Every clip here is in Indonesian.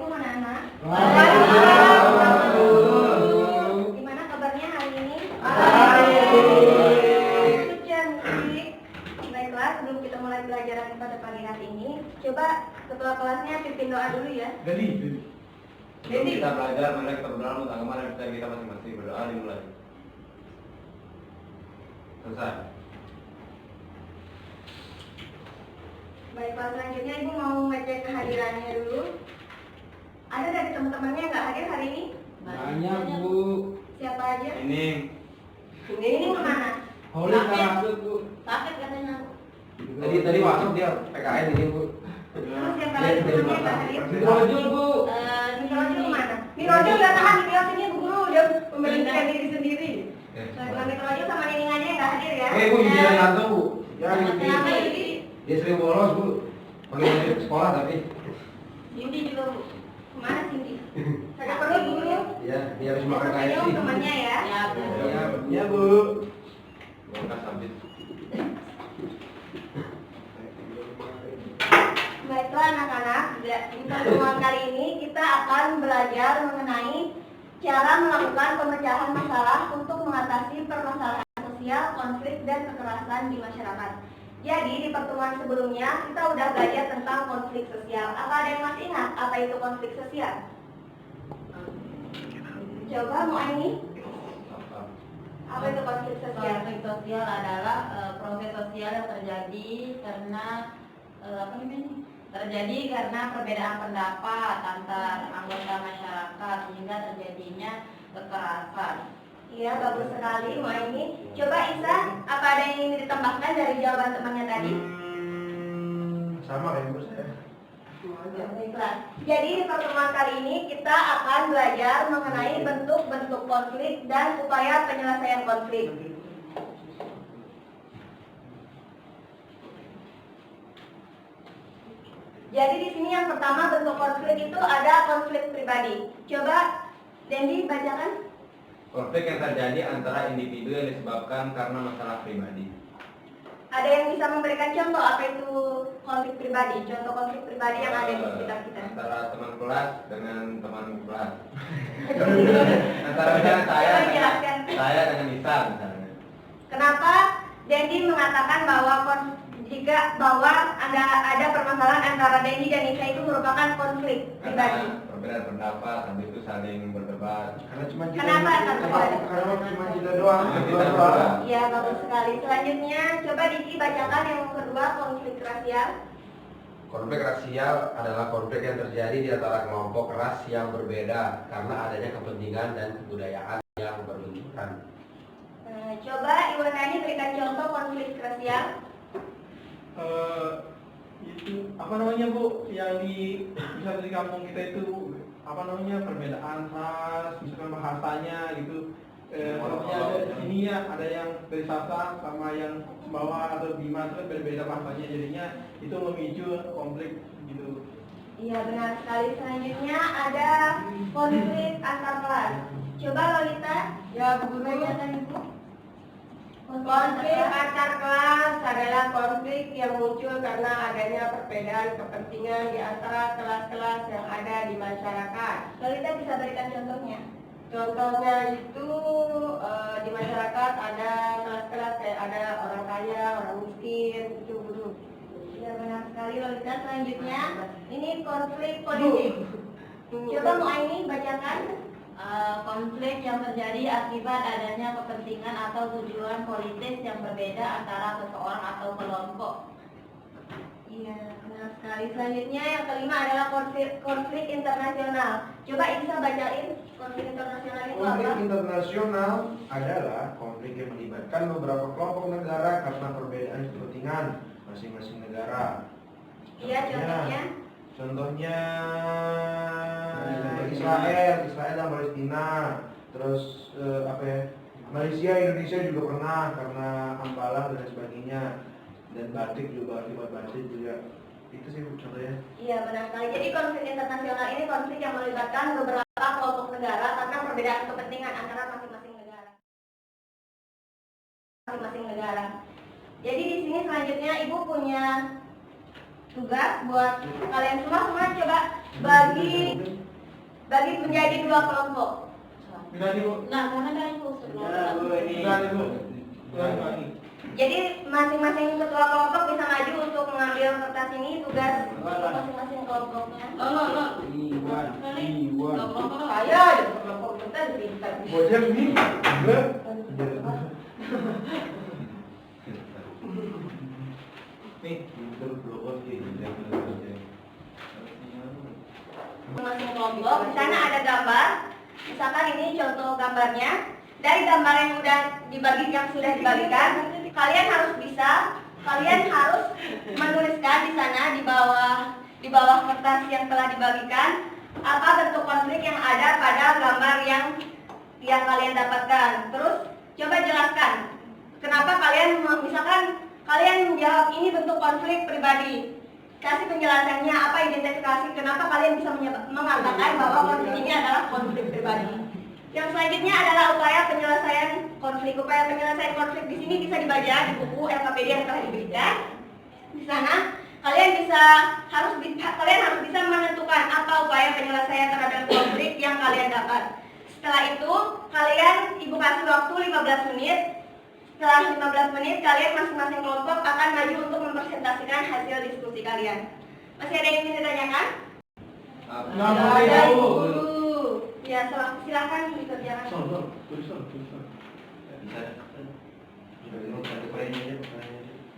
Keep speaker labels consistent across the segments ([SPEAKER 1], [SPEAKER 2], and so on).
[SPEAKER 1] Assalamualaikum anak-anak. Gimana kabarnya hari ini? Baiklah, sebelum kita mulai pelajaran pada pagi hari ini, coba ketua kelasnya pimpin doa dulu ya.
[SPEAKER 2] Sebelum kita belajar, mari kita berdoa untuk agama dan percaya kita masing-masing. Berdoa dimulai. Selesai.
[SPEAKER 1] Baiklah, selanjutnya Ibu mau ngecek kehadirannya dulu. Ada dari teman-temannya nggak hadir hari ini?
[SPEAKER 3] Banyak, Bu.
[SPEAKER 1] Siapa aja?
[SPEAKER 2] Ini
[SPEAKER 1] Ini kemana?
[SPEAKER 3] Holly masuk, Bu.
[SPEAKER 1] Sakit katanya.
[SPEAKER 3] Tadi masuk dia PKN ini, Bu.
[SPEAKER 1] Terus siapa lagi temannya nggak hadir?
[SPEAKER 3] Mirojul, Bu.
[SPEAKER 1] Mirojul kemana? Mirojul nggak tahan di kelas ini, Bu Guru. Dia memberhentikan diri sendiri. Baiklah, Mirojul sama Nining aja yang nggak hadir ya.
[SPEAKER 3] Bu, jalan kantor, Bu. Ya,
[SPEAKER 1] Kenapa ini?
[SPEAKER 3] dia sering bolos, Bu. Panggil sekolah tapi.
[SPEAKER 1] Cindy juga, Bu. Kemana Cindy? Sakit perut, Bu Guru.
[SPEAKER 3] Ya, dia harus makan
[SPEAKER 1] Besok
[SPEAKER 3] KFC.
[SPEAKER 1] temannya ya.
[SPEAKER 3] Ya, Bu.
[SPEAKER 2] Bongkas habis.
[SPEAKER 1] Baiklah anak-anak, di pertemuan kali ini kita akan belajar mengenai cara melakukan pemecahan masalah untuk mengatasi permasalahan sosial, konflik, dan kekerasan di masyarakat. Jadi di pertemuan sebelumnya kita udah belajar tentang konflik sosial. Apa ada yang masih ingat apa itu konflik sosial? Coba mau ini? Apa itu konflik sosial?
[SPEAKER 4] Konflik sosial adalah proses sosial yang terjadi karena perbedaan pendapat antar anggota masyarakat sehingga terjadinya kekerasan.
[SPEAKER 1] Iya, bagus sekali mau ini. Coba Isa, apa ada yang ingin ditambahkan dari jawaban temannya tadi?
[SPEAKER 3] Sama kayak Bu saya.
[SPEAKER 1] Baiklah. Jadi di pertemuan kali ini kita akan belajar mengenai bentuk-bentuk konflik dan upaya penyelesaian konflik. Jadi di sini yang pertama bentuk konflik itu ada konflik pribadi. Coba Dendi bacakan.
[SPEAKER 2] Konflik yang terjadi antara individu yang disebabkan karena masalah pribadi.
[SPEAKER 1] Ada yang bisa memberikan contoh apa itu konflik pribadi? Contoh konflik pribadi yang ada di sekitar kita.
[SPEAKER 2] Antara teman kelas dengan teman kelas. Antara misalnya saya dengan Nisa misalnya.
[SPEAKER 1] Kenapa Dendi mengatakan bahwa ada permasalahan antara Dendi dan Nisa itu merupakan konflik pribadi?
[SPEAKER 2] Karena perbedaan pendapat, habis itu saling berdebat.
[SPEAKER 3] Karena cuma kita.
[SPEAKER 1] Kenapa?
[SPEAKER 3] Karena cuma kita doang.
[SPEAKER 2] Kita doang.
[SPEAKER 1] Iya, bagus sekali. Selanjutnya, coba Diki bacakan yang kedua, konflik rasial.
[SPEAKER 3] Konflik rasial adalah konflik yang terjadi di antara kelompok ras yang berbeda karena adanya kepentingan dan kebudayaan yang berbenturan.
[SPEAKER 1] Coba Iwanani berikan contoh konflik rasial.
[SPEAKER 5] Itu apa namanya Bu, yang misalnya di kampung kita itu apa namanya perbedaan ras, misalkan bahasanya gitu. Contohnya ada di sini ya, ada yang dari Sasak sama yang bawah atau Bima itu kan berbeda bahasanya, jadinya itu memicu konflik gitu.
[SPEAKER 1] Iya, benar sekali. Selanjutnya ada konflik antar kelas. Coba Lolita, ya Bu Guru bacakan Ibu.
[SPEAKER 6] Konflik antar kelas adalah konflik yang muncul karena adanya perbedaan kepentingan di antara kelas-kelas yang ada di masyarakat.
[SPEAKER 1] Lolita bisa berikan contohnya.
[SPEAKER 6] Contohnya itu di masyarakat ada kelas-kelas kayak ada orang kaya, orang miskin, itu dulu.
[SPEAKER 1] Ya, benar sekali Lolita. Selanjutnya, ini konflik politik. Coba mau ini bacakan.
[SPEAKER 4] Konflik yang terjadi akibat adanya kepentingan atau tujuan politis yang berbeda antara seseorang atau kelompok.
[SPEAKER 1] Iya, benar sekali. Selanjutnya yang kelima adalah konflik internasional. Coba Isa bacain konflik internasional itu
[SPEAKER 3] Konflik
[SPEAKER 1] apa?
[SPEAKER 3] internasional adalah konflik yang melibatkan beberapa kelompok negara karena perbedaan kepentingan masing-masing negara.
[SPEAKER 1] Iya, contohnya.
[SPEAKER 3] Contohnya Israel dan Palestina, terus Malaysia, Indonesia juga pernah karena Hambalang dan sebagainya, dan batik juga akibat batik juga. Itu sih contohnya.
[SPEAKER 1] Iya, benar sekali. Jadi konflik internasional ini konflik yang melibatkan beberapa kelompok negara karena perbedaan kepentingan antara masing-masing negara. Jadi di sini selanjutnya Ibu punya tugas buat kalian semua coba bagi menjadi 2 kelompok.
[SPEAKER 5] Bisa nih Bu.
[SPEAKER 4] Nah, karena kan itu sebelum
[SPEAKER 5] Bisa nih Bu. Lagi.
[SPEAKER 1] Jadi masing-masing ketua kelompok bisa maju untuk mengambil kertas ini tugas untuk masing-masing kelompoknya.
[SPEAKER 4] lo.
[SPEAKER 5] Iwan.
[SPEAKER 4] Kelompok
[SPEAKER 6] Saya di kelompok kita pintar.
[SPEAKER 5] Bojek nih. Enggak. Nih,
[SPEAKER 1] Masing-masing kelompok di sana ada gambar. Misalkan ini contoh gambarnya. Dari gambar yang sudah dibagikan, kalian harus menuliskan di sana di bawah kertas yang telah dibagikan apa bentuk konflik yang ada pada gambar yang kalian dapatkan. Terus coba jelaskan kenapa misalkan kalian menjawab ini bentuk konflik pribadi. Kasih penjelasannya, apa identifikasi kenapa kalian bisa mengatakan bahwa konflik ini adalah konflik pribadi. Yang selanjutnya adalah upaya penyelesaian konflik. Upaya penyelesaian konflik di sini bisa dibaca di buku LKPD yang telah diberikan. Di sana kalian harus bisa menentukan apa upaya penyelesaian terhadap konflik yang kalian dapat. Setelah itu ibu kasih waktu 15 menit. Setelah 15 menit kalian masing-masing kelompok akan maju untuk mempresentasikan hasil diskusi kalian. Masih ada yang ingin ditanyakan?
[SPEAKER 5] Nggak ada Bu.
[SPEAKER 1] Ya, silakan dikerjakan.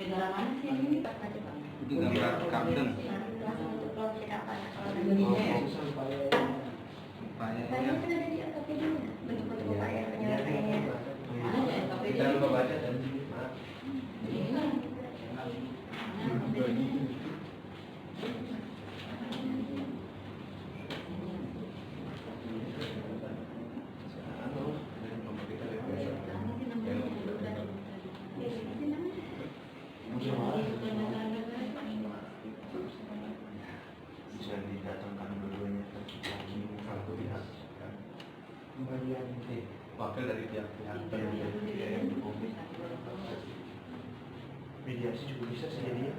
[SPEAKER 4] negara mana sih ini?
[SPEAKER 2] Itu gambar kapten.
[SPEAKER 1] Langsung untuk konflik apa? Kalau ada
[SPEAKER 2] Upaya
[SPEAKER 1] Tanya kan ada di LKPD bentuk-bentuk upaya penyelesaiannya.
[SPEAKER 4] Mana ya LKPD?
[SPEAKER 2] kita lupa baca dan maaf.
[SPEAKER 4] Ini kan.
[SPEAKER 2] Bisa didatangkan dua-duanya satu pihak kan? Wakil dari pihak-pihak yang berkonflik.
[SPEAKER 3] Mediasi juga bisa sih jadinya.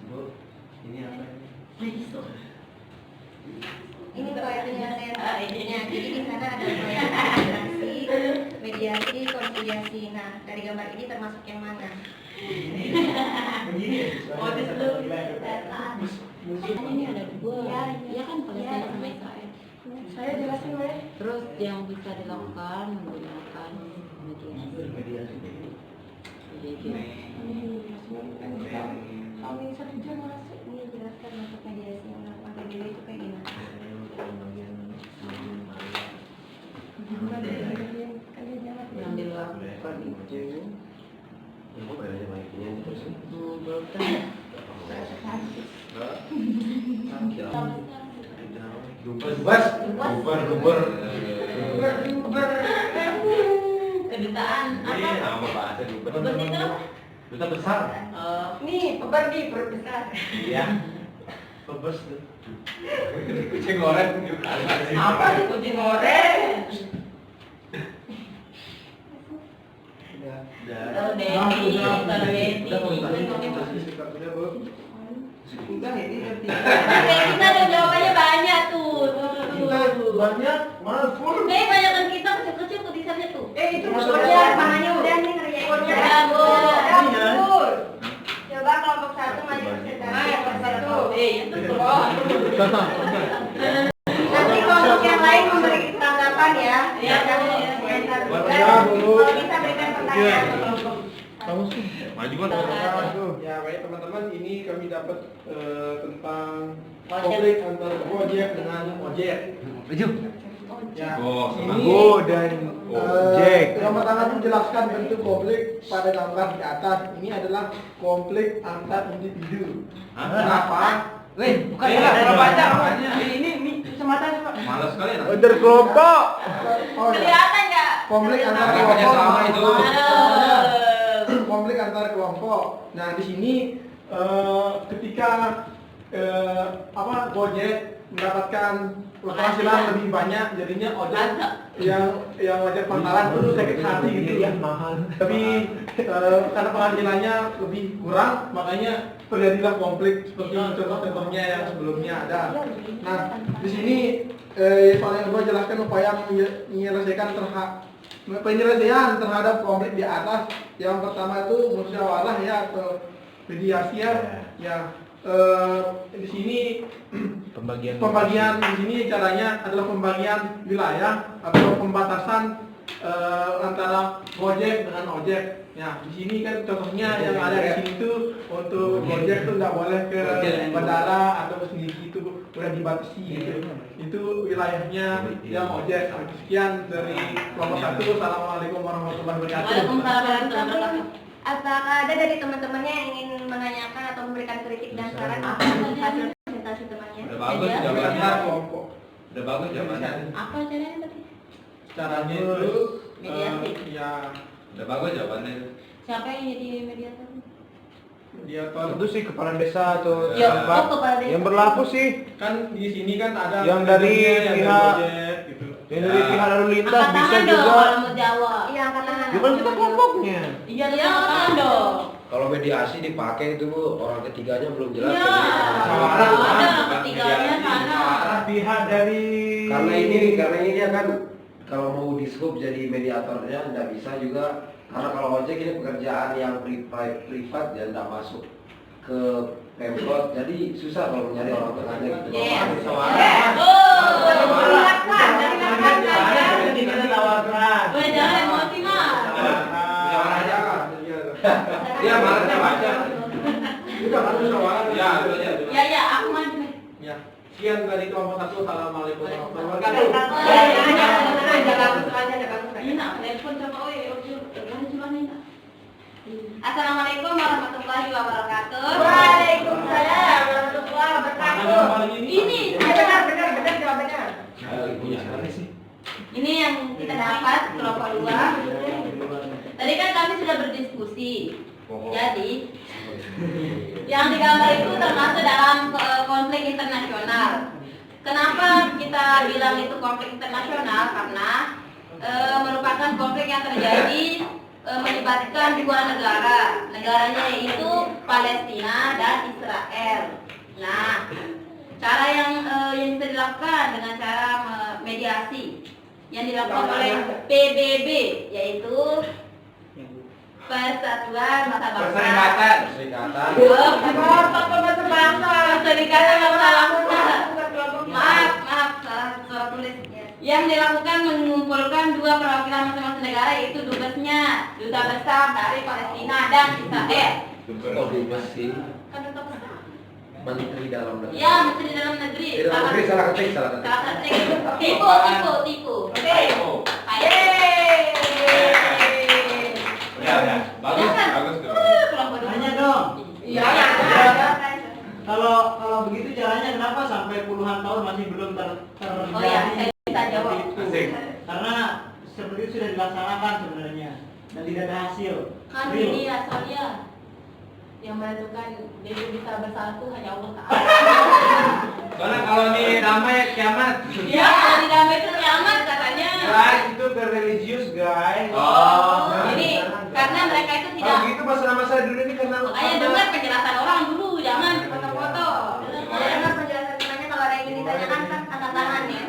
[SPEAKER 2] Bu, ini apa ini?
[SPEAKER 1] Ini upaya penyelesaian konfliknya. Jadi di sana ada upaya mediasi, konsiliasi. Nah, dari gambar ini termasuk yang mana?
[SPEAKER 3] Begini ya?
[SPEAKER 4] Oh, di situ. Ini ada dua. Ya kan Palestina sama Israel.
[SPEAKER 1] Saya jelasin boleh?
[SPEAKER 4] Terus yang bisa dilakukan menggunakan mediasi. Jadi
[SPEAKER 1] Kalau ini satu jam masuk ini jelaskan untuk mediasi yang melakukan PBB itu kayak gimana?
[SPEAKER 4] yang dilakukan itu belum kedutaan
[SPEAKER 2] Ini
[SPEAKER 4] apa?
[SPEAKER 2] nama bahasa
[SPEAKER 4] Duta itu?
[SPEAKER 2] Duta besar.
[SPEAKER 6] Nih, pebar di perbesar.
[SPEAKER 2] Iya. Bebes tuh. Kucing goreng juga.
[SPEAKER 6] Apa sih kucing goreng?
[SPEAKER 4] Kalau Dedi, kalau Dedi.
[SPEAKER 3] Udah ini nanti.
[SPEAKER 4] Kita ada jawabannya banyak tuh.
[SPEAKER 3] Banyak, mana full.
[SPEAKER 4] Banyak kan kita kecil-kecil tuh bisanya tuh.
[SPEAKER 6] Itu
[SPEAKER 1] Udah, panahnya udah nih ngerjain.
[SPEAKER 4] Ya, Bu.
[SPEAKER 6] betul.
[SPEAKER 1] Coba kelompok satu maju presentasi.
[SPEAKER 6] Kelompok satu.
[SPEAKER 4] Itu tuh.
[SPEAKER 1] Nanti kelompok yang lain memberi tanggapan ya.
[SPEAKER 4] Iya, Bu.
[SPEAKER 1] Komentar juga.
[SPEAKER 3] Ya, Bu.
[SPEAKER 1] Kalau bisa berikan pertanyaan ke kelompok.
[SPEAKER 2] Maju kan.
[SPEAKER 5] Ya baik teman-teman, ini kami dapat tentang konflik antara Gojek dengan ojek.
[SPEAKER 2] Maju.
[SPEAKER 5] Ya,
[SPEAKER 2] Oh, sama
[SPEAKER 5] ini
[SPEAKER 3] Go dan Ojek.
[SPEAKER 5] pertama-tama menjelaskan bentuk konflik pada gambar di atas. Ini adalah konflik antar individu.
[SPEAKER 2] Hah?
[SPEAKER 5] Kenapa?
[SPEAKER 3] Weh,
[SPEAKER 2] bukan ya, kalau baca makanya.
[SPEAKER 3] Ini kecamatan Pak.
[SPEAKER 2] Malas sekali ya.
[SPEAKER 3] Under kelompok.
[SPEAKER 5] Oh, ya.
[SPEAKER 4] Kelihatan nggak?
[SPEAKER 5] Konflik antar
[SPEAKER 2] Makanya
[SPEAKER 5] kelompok.
[SPEAKER 2] sama itu.
[SPEAKER 5] Konflik antar kelompok. Nah, di sini ketika Gojek mendapatkan penghasilan lebih banyak, jadinya ojek yang ojek pangkalan itu sakit hati gitu ya. Tapi karena penghasilannya lebih kurang, makanya terjadilah konflik seperti contoh-contohnya yang sebelumnya ada. Nah, di sini soal yang kedua jelaskan upaya penyelesaian terhadap konflik di atas. Yang pertama itu musyawarah ya atau mediasi ya. Di sini pembagian di sini caranya adalah pembagian wilayah atau pembatasan antara Gojek dengan ojek. Ya, di sini kan contohnya yang ada di sini tuh untuk Gojek tuh nggak boleh ke bandara atau ke sini itu udah dibatasi gitu. Itu wilayahnya yang ojek. Sekian dari kelompok 1. Assalamualaikum warahmatullahi wabarakatuh.
[SPEAKER 4] Waalaikumsalam warahmatullahi wabarakatuh.
[SPEAKER 1] Apakah ada dari teman-temannya yang ingin menanyakan atau memberikan kritik dan saran atas hasil presentasi temannya?
[SPEAKER 2] Udah bagus
[SPEAKER 4] Media.
[SPEAKER 2] jawabannya.
[SPEAKER 5] Kelompok.
[SPEAKER 2] Udah bagus jawabannya.
[SPEAKER 4] Apa caranya tadi?
[SPEAKER 5] Caranya itu
[SPEAKER 4] Mediasi.
[SPEAKER 5] ya
[SPEAKER 2] Udah bagus jawabannya.
[SPEAKER 4] Siapa yang jadi mediator?
[SPEAKER 5] mediator.
[SPEAKER 3] Itu sih kepala desa atau
[SPEAKER 2] Ya,
[SPEAKER 3] Pak.
[SPEAKER 1] kepala desa.
[SPEAKER 3] Yang berlaku sih
[SPEAKER 5] Kan di sini kan ada
[SPEAKER 3] Yang dari
[SPEAKER 5] yang
[SPEAKER 3] pihak-
[SPEAKER 5] Gojek, gitu.
[SPEAKER 3] yang dari pihak lalu lintas
[SPEAKER 4] Angkat
[SPEAKER 3] bisa
[SPEAKER 4] tangan dong
[SPEAKER 3] juga.
[SPEAKER 4] kalau mau jawab.
[SPEAKER 1] Iya, angkat tangan.
[SPEAKER 3] Ya kan kita kelompoknya.
[SPEAKER 4] Iya, angkat tangan dong.
[SPEAKER 7] Kalau mediasi dipakai itu Bu, orang ketiganya belum jelas.
[SPEAKER 4] Iya.
[SPEAKER 7] jadi
[SPEAKER 3] Musyawarah.
[SPEAKER 4] Ada ketiganya sana.
[SPEAKER 3] Pihak dari
[SPEAKER 7] karena ini dia kan kalau mau dishub jadi mediatornya tidak bisa juga, karena kalau ojek ini pekerjaan yang privat dan tidak masuk ke Pemkot, jadi susah kalau nyari orang tengahnya gitu.
[SPEAKER 4] Yes.
[SPEAKER 3] Musyawarah.
[SPEAKER 4] Silakan, silakan saja.
[SPEAKER 3] Kita tawarkan.
[SPEAKER 4] Jangan emosi mas.
[SPEAKER 2] Musyawarah aja kan. Dia malasnya baca.
[SPEAKER 5] Kita kan musyawarah.
[SPEAKER 2] Ya, itu aja.
[SPEAKER 4] Ya ya, aku maju nih.
[SPEAKER 5] Ya. Sekian dari kelompok 1. Assalamualaikum warahmatullahi
[SPEAKER 4] Waalaikumsalam.
[SPEAKER 5] wabarakatuh.
[SPEAKER 4] Ini nak telepon coba, Assalamualaikum warahmatullahi wabarakatuh.
[SPEAKER 1] Waalaikumsalam warahmatullahi wabarakatuh.
[SPEAKER 4] Ini
[SPEAKER 1] Benar jawabannya.
[SPEAKER 4] Ini yang kita dapat kelompok 2. Tadi kan kami sudah berdiskusi. Jadi yang digambar itu termasuk dalam konflik internasional. Kenapa kita bilang itu konflik internasional? Karena merupakan konflik yang terjadi melibatkan dua negara. Negaranya yaitu Palestina dan Israel. Nah, cara yang bisa dilakukan dengan cara mediasi yang dilakukan oleh PBB, yaitu Persatuan Bangsa-Bangsa.
[SPEAKER 2] Perserikatan.
[SPEAKER 4] Perserikatan Bangsa-Bangsa. Maaf, salah tulis. Yang dilakukan mengumpulkan dua perwakilan masing-masing negara, yaitu dubesnya, duta besar dari Palestina dan Israel.
[SPEAKER 7] Oh, dubes sih.
[SPEAKER 4] Kan duta besar.
[SPEAKER 7] Menteri dalam negeri.
[SPEAKER 4] Ya, menteri dalam negeri.
[SPEAKER 7] Di dalam negeri salah ketik.
[SPEAKER 4] Salah ketik. Tipu. Yeay.
[SPEAKER 2] Ya. Bagus,
[SPEAKER 4] Jangan.
[SPEAKER 2] bagus tuh.
[SPEAKER 4] Kelompok dua.
[SPEAKER 8] Tanya dong.
[SPEAKER 4] Iya.
[SPEAKER 8] Kalau begitu caranya kenapa sampai puluhan tahun masih belum terjadi?
[SPEAKER 4] Oh ya, saya bisa jawab.
[SPEAKER 2] Asik.
[SPEAKER 8] Karena seperti itu sudah dilaksanakan sebenarnya dan tidak ada hasil.
[SPEAKER 4] Kan
[SPEAKER 8] Real.
[SPEAKER 4] ini ya soalnya yang menentukan jadi bisa bersatu hanya Allah Ta'ala.
[SPEAKER 2] Soalnya kalau ini damai kiamat.
[SPEAKER 4] Ya, kalau di damai itu kiamat katanya.
[SPEAKER 3] Guys, itu ke religius guys.
[SPEAKER 2] Oh.
[SPEAKER 4] Ini karena mereka itu
[SPEAKER 3] Kalau
[SPEAKER 4] tidak.
[SPEAKER 3] gitu masalah dulu ini karena
[SPEAKER 4] Makanya dengar penjelasan orang dulu, jangan foto-foto.
[SPEAKER 1] Karena penjelasan temannya kalau ada yang ingin ditanyakan kan angkat tangan ya.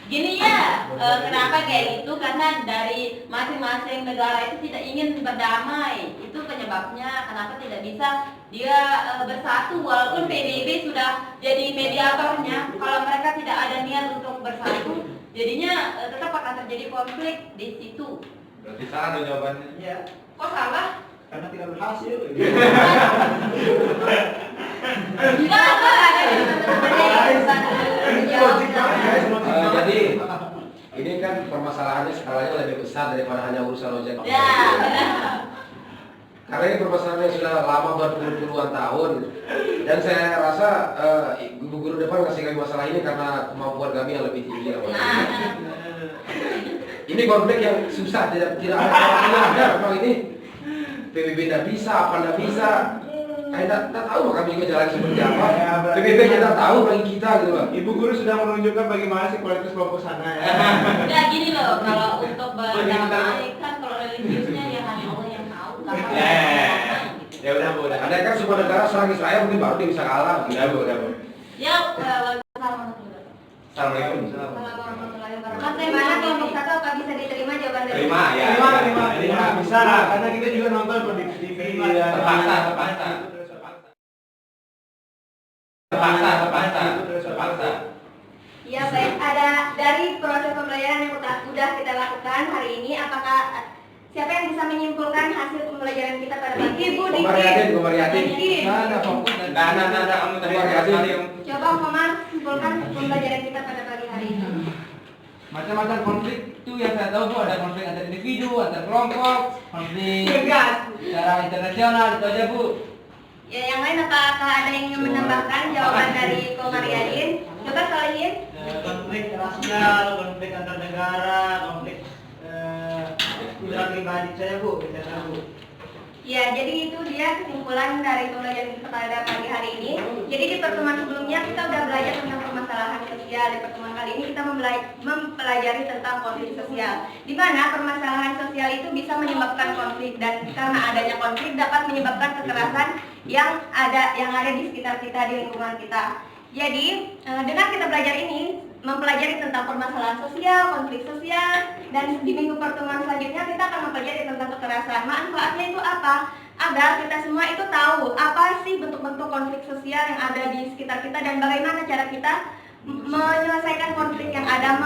[SPEAKER 4] Gini ya, kenapa kayak gitu? Karena dari masing-masing negara itu tidak ingin berdamai. Itu penyebabnya kenapa tidak bisa dia bersatu. Walaupun PBB sudah jadi mediatornya, kalau mereka tidak ada niat untuk bersatu, jadinya tetap akan terjadi konflik di situ.
[SPEAKER 2] Berarti salah tuh jawabannya.
[SPEAKER 8] Ya,
[SPEAKER 4] Kok salah?
[SPEAKER 8] karena tidak berhasil.
[SPEAKER 4] Tidak ada yang
[SPEAKER 7] Jadi ini kan permasalahannya skalanya lebih besar daripada hanya urusan ojek.
[SPEAKER 4] Ya, benar.
[SPEAKER 7] Karena ini permasalahan yang sudah lama berpuluh-puluhan tahun, dan saya rasa guru depan ngasih kami masalah ini karena kemampuan kami yang lebih tinggi.
[SPEAKER 4] Nah,
[SPEAKER 7] Ini konflik yang susah, tidak ada memang ini PBB tidak bisa, apa tidak bisa. Tidak tahu kami juga jalan seperti apa.
[SPEAKER 3] Ya, berarti-
[SPEAKER 7] PPP kita tahu bagi kita gitu loh.
[SPEAKER 3] Ibu guru sudah menunjukkan bagaimana sih kualitas kelompok sana ya.
[SPEAKER 4] Ya gini loh, kalau untuk berdamai kan kalau religiusnya ya hanya Allah yang tahu.
[SPEAKER 2] Ya udah Bu, udah.
[SPEAKER 7] Ada kan semua negara serang Israel mungkin baru dia bisa kalah.
[SPEAKER 2] Udah Bu, udah Bu.
[SPEAKER 4] Ya, waalaikumsalam.
[SPEAKER 2] Assalamualaikum.
[SPEAKER 4] Assalamualaikum warahmatullahi wabarakatuh.
[SPEAKER 1] Mas, bagaimana kelompok satu apa bisa diterima jawaban dari
[SPEAKER 2] Terima ya.
[SPEAKER 3] Terima, bisa karena kita juga nonton kok di TV ya.
[SPEAKER 2] Terpaksa.
[SPEAKER 1] Ya baik, ada dari proses pembelajaran yang sudah kita lakukan hari ini, apakah siapa yang bisa menyimpulkan hasil pembelajaran kita pada pagi ini?
[SPEAKER 7] Komariatin.
[SPEAKER 2] Nah, kamu tadi Marium.
[SPEAKER 1] Coba Komar simpulkan pembelajaran kita pada pagi hari ini.
[SPEAKER 9] Macam-macam konflik itu yang saya tahu Bu, ada konflik antar individu, antar kelompok, konflik secara internasional, itu aja Bu.
[SPEAKER 1] Ya, yang lain apakah ada yang ingin menambahkan jawaban dari Komar Yadin? Coba Salihin.
[SPEAKER 8] Konflik rasial, konflik antar negara, konflik usaha pribadi saya Bu, bisa tahu.
[SPEAKER 1] Ya, jadi itu dia kesimpulan dari pembelajaran kita pada pagi hari ini. Jadi di pertemuan sebelumnya kita sudah belajar tentang permasalahan sosial. Di pertemuan kali ini kita mempelajari tentang konflik sosial. Di mana permasalahan sosial itu bisa menyebabkan konflik, dan karena adanya konflik dapat menyebabkan kekerasan yang ada di sekitar kita, di lingkungan kita. Jadi dengan kita belajar ini, mempelajari tentang permasalahan sosial, konflik sosial, dan di minggu pertemuan selanjutnya kita akan mempelajari tentang kekerasan. Manfaatnya itu apa? Agar kita semua itu tahu apa sih bentuk-bentuk konflik sosial yang ada di sekitar kita dan bagaimana cara kita menyelesaikan konflik yang ada,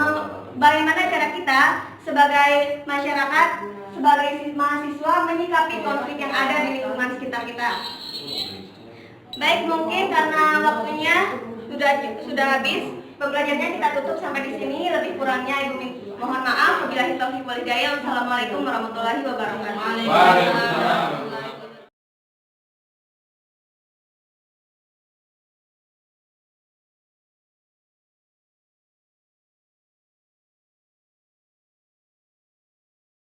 [SPEAKER 1] bagaimana cara kita sebagai masyarakat, sebagai mahasiswa menyikapi konflik yang ada di lingkungan sekitar kita. Baik, mungkin karena waktunya sudah habis, pembelajarannya kita tutup sampai di sini. Lebih kurangnya Ibu mohon maaf. Wabillahi taufiq wal hidayah. Wassalamualaikum warahmatullahi wabarakatuh.
[SPEAKER 4] Waalaikumsalam.